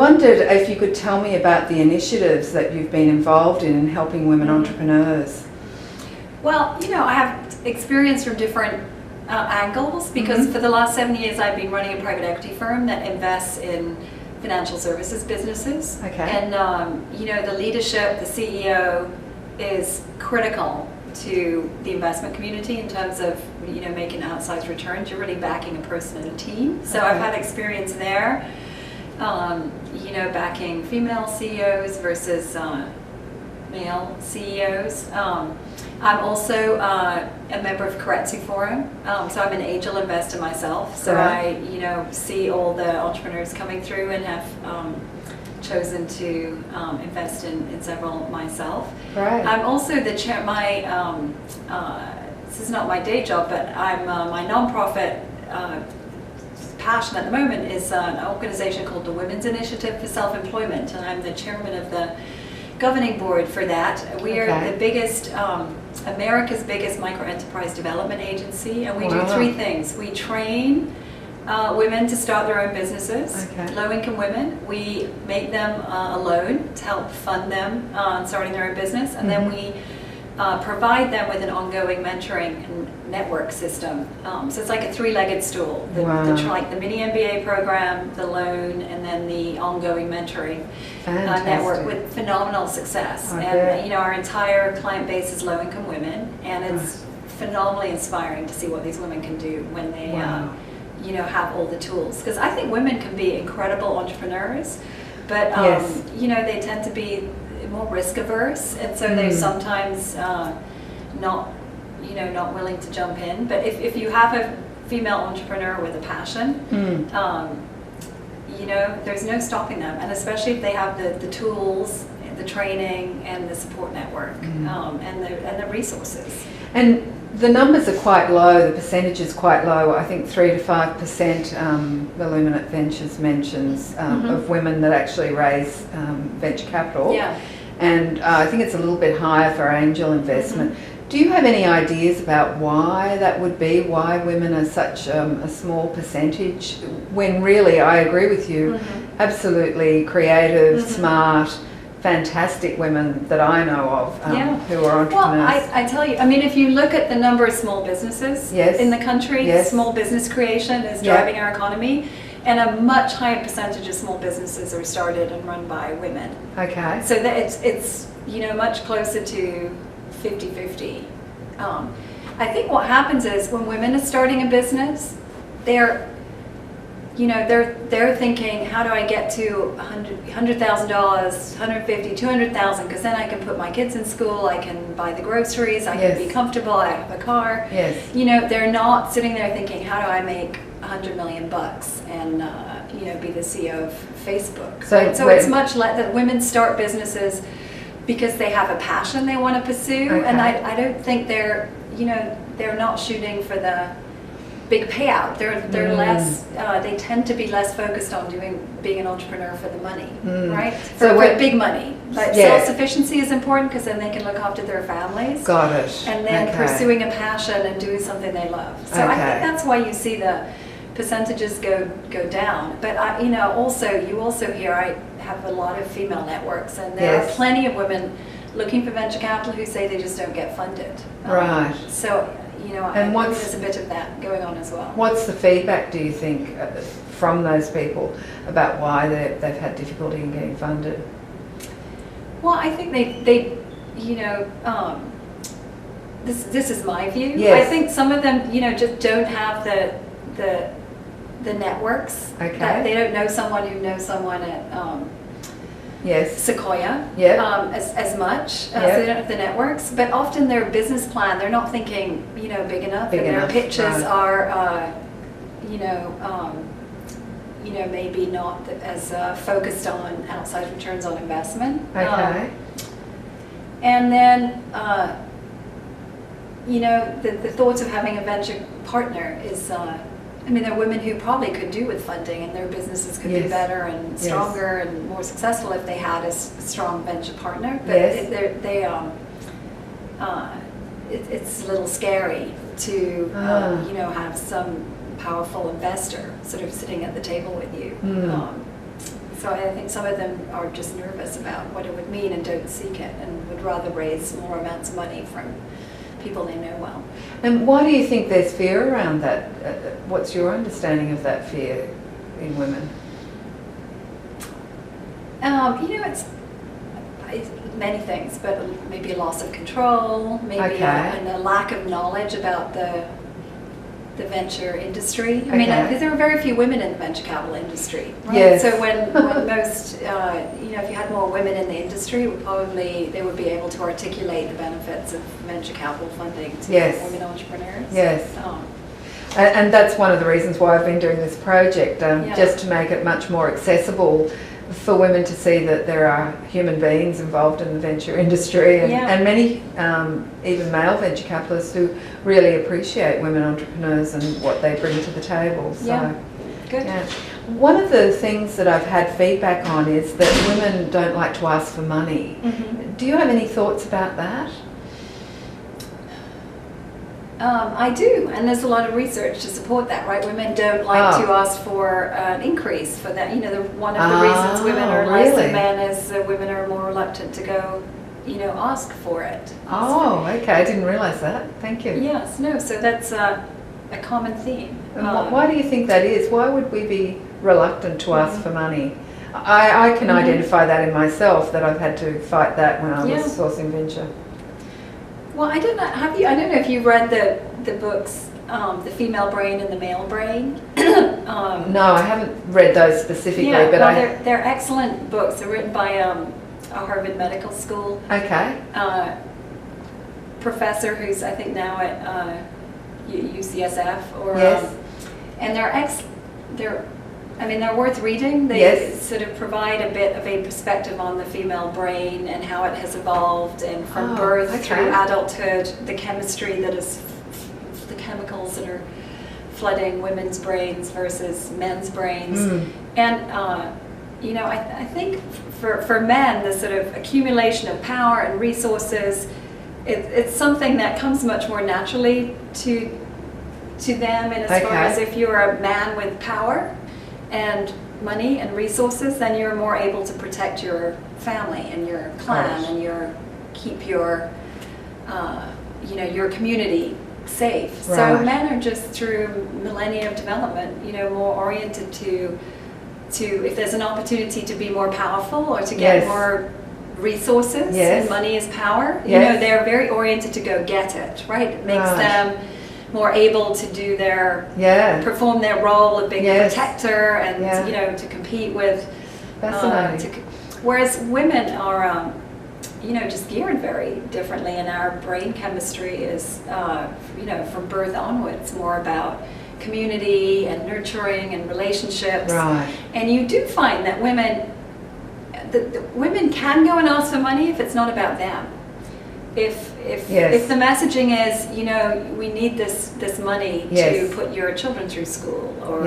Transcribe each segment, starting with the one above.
wondered if you could tell me about the initiatives that you've been involved in helping women entrepreneurs. Well, I have experience from different angles, because for the last 7 years I've been running a private equity firm that invests in financial services businesses. Okay. And, the leadership, the CEO is critical to the investment community in terms of, making outsized returns. You're really backing a person and a team. So I've had experience there, backing female CEOs versus male CEOs. I'm also a member of Keiretsu Forum, so I'm an angel investor myself. So I, see all the entrepreneurs coming through and have chosen to invest in several myself. Right. I'm also the chair. This is not my day job, but I'm my nonprofit passion at the moment is an organization called the Women's Initiative for Self-Employment, and I'm the chairman of the governing board for that. We are the biggest, America's biggest micro-enterprise development agency, and we do three things. We train women to start their own businesses, low-income women. We make them a loan to help fund them starting their own business, and then we provide them with an ongoing mentoring and network system. So it's like a three-legged stool. Like the mini MBA program, the loan, and then the ongoing mentoring network with phenomenal success. And our entire client base is low-income women, and it's phenomenally inspiring to see what these women can do when they have all the tools. Because I think women can be incredible entrepreneurs, but they tend to be more risk averse, and so they sometimes not willing to jump in. But if you have a female entrepreneur with a passion, there's no stopping them, and especially if they have the tools, the training, and the support network, and the resources. And the numbers are quite low, the percentage is quite low. I think 3 to 5% Illuminate Ventures mentions of women that actually raise venture capital. Yeah. And I think it's a little bit higher for angel investment. Do you have any ideas about why that would be, why women are such a small percentage, when really, I agree with you, absolutely creative, smart, fantastic women that I know of who are entrepreneurs? Well, I tell you, if you look at the number of small businesses in the country, small business creation is driving our economy, and a much higher percentage of small businesses are started and run by women. Okay. So that it's much closer to 50-50. I think what happens is when women are starting a business, they're thinking, how do I get to $100,000, $150,000, $200,000? Because then I can put my kids in school, I can buy the groceries, I can be comfortable, I have a car. Yes. They're not sitting there thinking, how do I make $100 million and be the CEO of Facebook. So it's much less that women start businesses because they have a passion they want to pursue, and I don't think they're not shooting for the big payout. They're less. They tend to be less focused on being an entrepreneur for the money, right? For big money. Like self-sufficiency is important because then they can look after their families. Got it. And then pursuing a passion and doing something they love. So I think that's why you see the percentages go down. But you also hear I have a lot of female networks, and there are plenty of women looking for venture capital who say they just don't get funded. Right. So. And there's a bit of that going on as well. What's the feedback, do you think, from those people about why they've had difficulty in getting funded? Well, I think they this is my view. Yes. I think some of them, just don't have the networks. Okay. That they don't know someone who knows someone at Sequoia as much, so they don't have the networks. But often their business plan, they're not thinking big enough, and their pitches are maybe not as focused on outside returns on investment. Okay. And then the thoughts of having a venture partner is. There are women who probably could do with funding, and their businesses could be better and stronger and more successful if they had a strong venture partner. But it's a little scary to have some powerful investor sort of sitting at the table with you. So I think some of them are just nervous about what it would mean and don't seek it, and would rather raise more amounts of money from people they know well. And why do you think there's fear around that? What's your understanding of that fear in women? It's many things, but maybe a loss of control, maybe and a lack of knowledge about the venture industry. I mean, there are very few women in the venture capital industry, right? Yes. So when most, if you had more women in the industry, they would be able to articulate the benefits of venture capital funding to women entrepreneurs. Yes. And that's one of the reasons why I've been doing this project, just to make it much more accessible for women to see that there are human beings involved in the venture industry, and many even male venture capitalists who really appreciate women entrepreneurs and what they bring to the table. So, good. Yeah. One of the things that I've had feedback on is that women don't like to ask for money. Mm-hmm. Do you have any thoughts about that? I do, and there's a lot of research to support that, right? Women don't like to ask for an increase for that. One of the reasons women are less than men is that women are more reluctant to go, ask for it. Okay, I didn't realize that. Thank you. Yes, no, so that's a common theme. And why do you think that is? Why would we be reluctant to ask for money? I can identify that in myself, that I've had to fight that when I was sourcing venture. Well, I don't know. I don't know if you read the books, The Female Brain and the Male Brain. No, I haven't read those specifically, but they're excellent books. They're written by a Harvard Medical School professor who's I think now at UCSF and they're worth reading. They sort of provide a bit of a perspective on the female brain and how it has evolved, and from birth through adulthood, the chemistry that is, the chemicals that are flooding women's brains versus men's brains. And, I think for men, the sort of accumulation of power and resources, it's something that comes much more naturally to them, and as far as if you're a man with power and money and resources, then you're more able to protect your family and your clan and keep your your community safe. Right. So men are just through millennia of development, more oriented to if there's an opportunity to be more powerful or to get more resources, and money is power. They're very oriented to go get it. Right? It makes them more able to do perform their role of being a protector and to compete with. Fascinating. Whereas women are just geared very differently, and our brain chemistry is from birth onwards more about community and nurturing and relationships. Right. And you do find that women can go and ask for money if it's not about them. If the messaging is, we need this money to put your children through school, or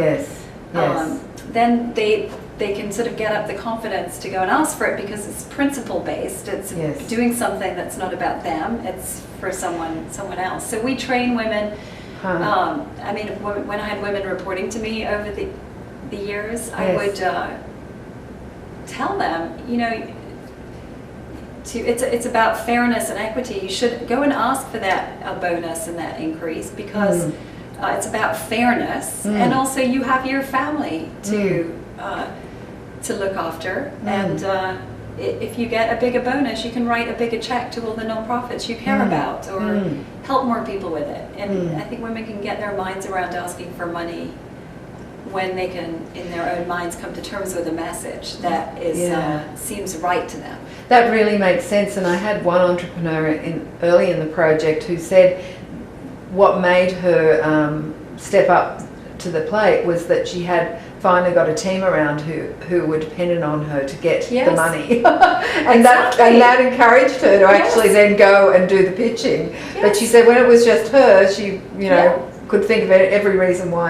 then they can sort of get up the confidence to go and ask for it, because it's principle based. It's doing something that's not about them. It's for someone else. So we train women. When I had women reporting to me over the years, I would tell them, it's about fairness and equity. You should go and ask for that bonus and that increase, because it's about fairness, and also you have your family to look after, and if you get a bigger bonus, you can write a bigger check to all the nonprofits you care about, or help more people with it. And I think women can get their minds around asking for money when they can, in their own minds, come to terms with a message that seems right to them. That really makes sense. And I had one entrepreneur early in the project who said what made her step up to the plate was that she had finally got a team around who were dependent on her to get the money. and that encouraged her to actually then go and do the pitching. But she said when it was just her, she could think of every reason why